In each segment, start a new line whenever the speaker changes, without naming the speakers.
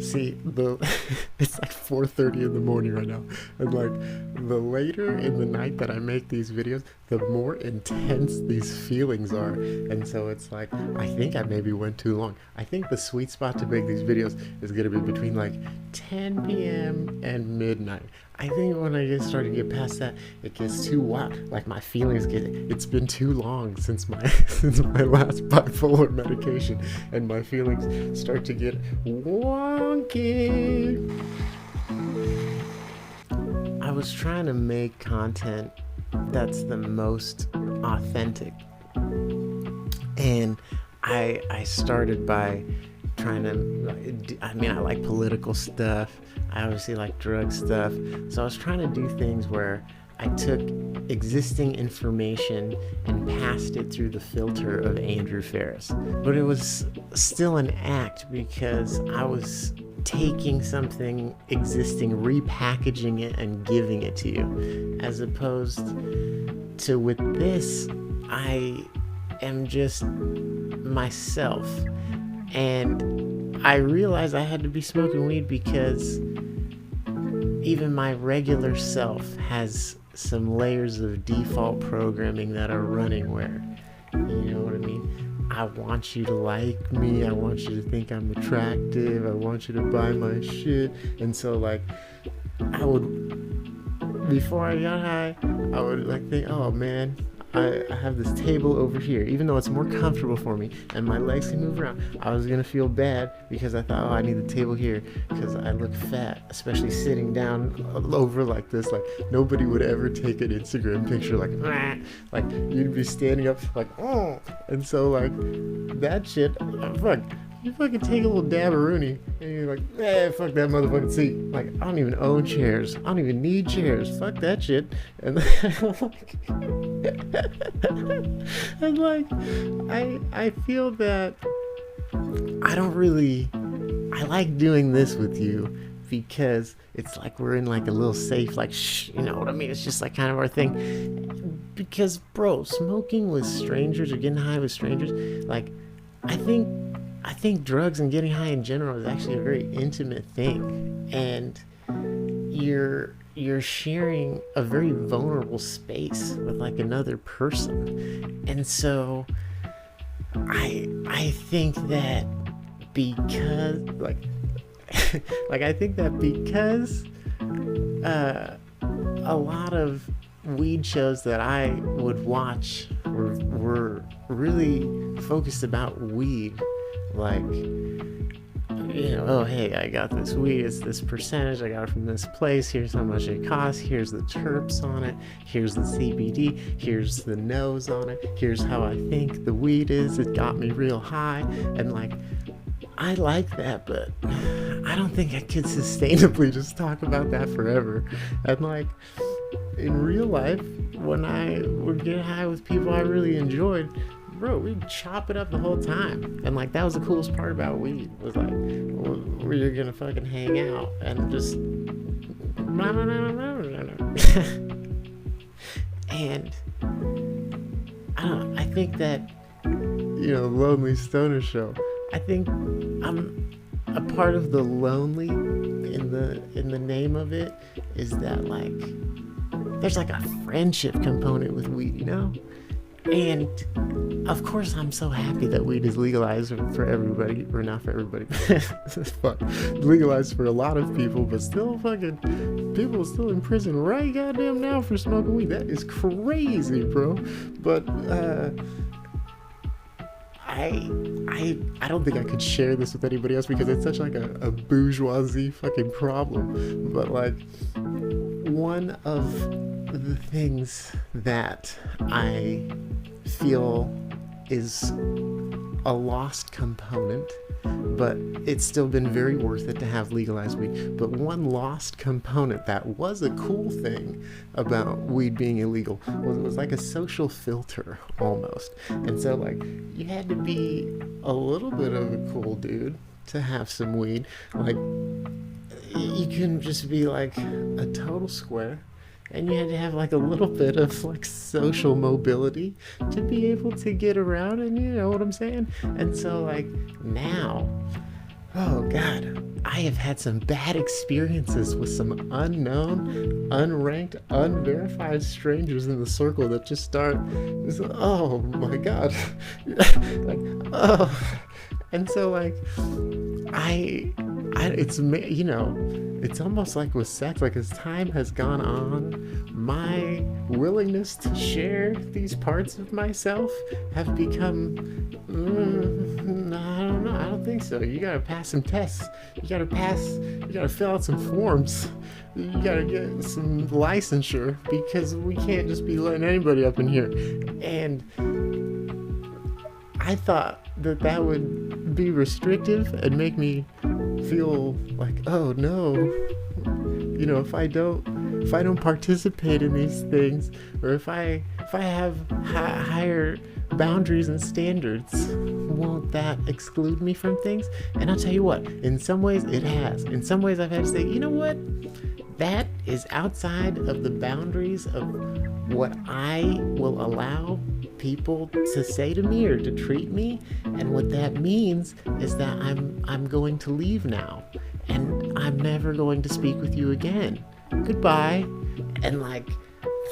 See, it's like 4:30 in the morning right now, and like the later in the night that I make these videos, the more intense these feelings are, and so it's like I think I maybe went too long. I think the sweet spot to make these videos is gonna be between like 10 p.m. and midnight. I think when I start to get past that, it gets too wild. Like my feelings get. It's been too long since my since my last bipolar medication, and my feelings start to get wonky. I was trying to make content that's the most authentic, and I started by trying to. I mean, I like political stuff. I obviously like drug stuff. So I was trying to do things where I took existing information and passed it through the filter of Andrew Ferris. But it was still an act because I was taking something existing, repackaging it, and giving it to you. As opposed to with this, I am just myself. And I realized I had to be smoking weed because even my regular self has some layers of default programming that are running where, you know what I mean? I want you to like me. I want you to think I'm attractive. I want you to buy my shit. And so like, I would, before I got high, I would like think, oh man, I have this table over here, even though it's more comfortable for me and my legs can move around. I was gonna feel bad because I thought, oh, I need the table here because I look fat, especially sitting down over like this. Like nobody would ever take an Instagram picture like you'd be standing up like, oh, and so like that shit, fuck. You fucking take a little dabberoonie and you're like, fuck that motherfucking seat. Like, I don't even own chairs. I don't even need chairs. Fuck that shit. And and like, I feel that I don't really, I like doing this with you because it's like we're in like a little safe, like, shh, you know what I mean? It's just like kind of our thing. Because, bro, smoking with strangers or getting high with strangers, like, I think drugs and getting high in general is actually a very intimate thing, and you're sharing a very vulnerable space with like another person. And so I think that because like I think that because a lot of weed shows that I would watch were really focused about weed. Like, you know, oh hey, I got this weed, it's this percentage, I got it from this place, here's how much it costs, here's the terps on it, here's the CBD, here's the nose on it, here's how I think the weed is, it got me real high. And like, I like that, but I don't think I could sustainably just talk about that forever. And like, in real life, when I would get high with people I really enjoyed, bro, we'd chop it up the whole time. And like, that was the coolest part about weed, was like, we're gonna fucking hang out and just and I don't know, I think that, you know, Lonely Stoner Show, I think I'm a part of the lonely in the name of it is that like there's like a friendship component with weed, you know? And of course I'm so happy that weed is legalized for everybody, or not for everybody, fuck, legalized for a lot of people, but still fucking people still in prison right goddamn now for smoking weed. That is crazy, bro. But I don't think I could share this with anybody else because it's such like a bourgeoisie fucking problem. But like, one of the things that I feel is a lost component, but it's still been very worth it to have legalized weed. But one lost component that was a cool thing about weed being illegal was it was like a social filter almost. And so like, you had to be a little bit of a cool dude to have some weed. Like, you couldn't just be like a total square, and you had to have like a little bit of like social mobility to be able to get around, and you know what I'm saying? And so like now, oh god, I have had some bad experiences with some unknown, unranked, unverified strangers in the circle that just start, oh my God. Like, oh. And so, like, it's, it's almost like with sex, like as time has gone on, my willingness to share these parts of myself have become, I don't know, I don't think so. You gotta pass some tests. You gotta fill out some forms. You gotta get some licensure because we can't just be letting anybody up in here. And I thought that would be restrictive and make me feel like, oh no, if I don't participate in these things, or if I have higher boundaries and standards, won't that exclude me from things? And I'll tell you what, in some ways it has. In some ways I've had to say, you know what? That is outside of the boundaries of what I will allow people to say to me or to treat me. And what that means is that I'm going to leave now, and I'm never going to speak with you again. Goodbye. And like,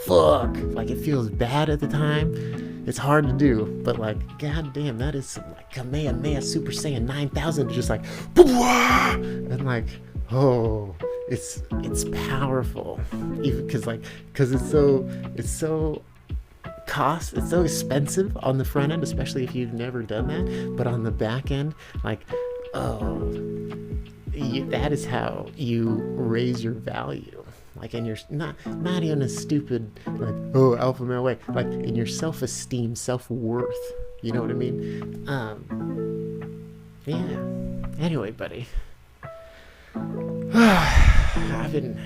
fuck, like, it feels bad at the time. It's hard to do, but like, goddamn, that is some like Kamehameha Super Saiyan 9000, just like, and like, oh, it's powerful, even because it's so expensive on the front end, especially if you've never done that. But on the back end, like, oh, that is how you raise your value. Like, and you're not in a stupid, like, oh, alpha male way, like in your self-esteem, self-worth. You know what I mean? Yeah. Anyway, buddy, I've been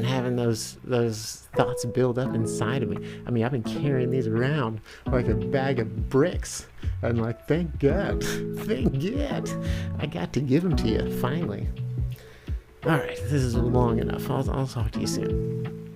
having those thoughts build up inside of me. I mean, I've been carrying these around like a bag of bricks, and like, thank God, I got to give them to you finally. All right, this is long enough. I'll talk to you soon.